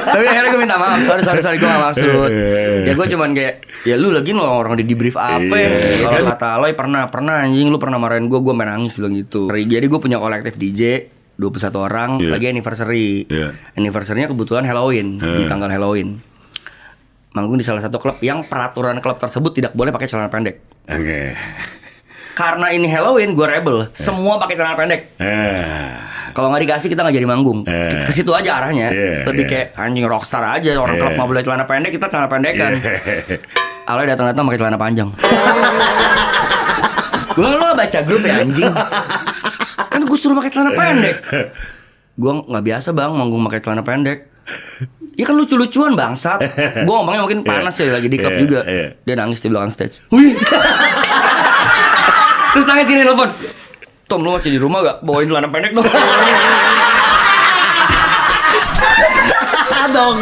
Tapi akhirnya gue minta maaf, sorry gue gak maksud. Ya gue cuman kayak, ya lu lagi lo orang di debrief apa ya. Kalau kata Aloy pernah anjing lu pernah marahin gue main nangis bilang gitu. Jadi gue punya kolektif DJ 21 orang, lagi anniversary. Anniversary-nya kebetulan Halloween, di tanggal Halloween. Manggung di salah satu klub yang peraturan klub tersebut tidak boleh pakai celana pendek. Oke. Karena ini Halloween, gue rebel. Semua pakai celana pendek. Kalau nggak dikasih kita nggak jadi manggung. Ke situ aja arahnya. Lebih kayak anjing rockstar aja. Orang klub mau boleh celana pendek, kita celana pendekan. Aloy datang pakai celana panjang. Gue lu baca grup ya anjing. Kan gue suruh pakai celana pendek. Gue nggak biasa bang manggung pakai celana pendek. Ya kan lucu-lucuan bangsat. Gue ngomongnya mungkin panas ya lagi di klub juga. Dia nangis di belakang stage. Wih. Terus nangis gini telepon. Tom lu masih di rumah gak? Bawain celana pendek dong. Aduh,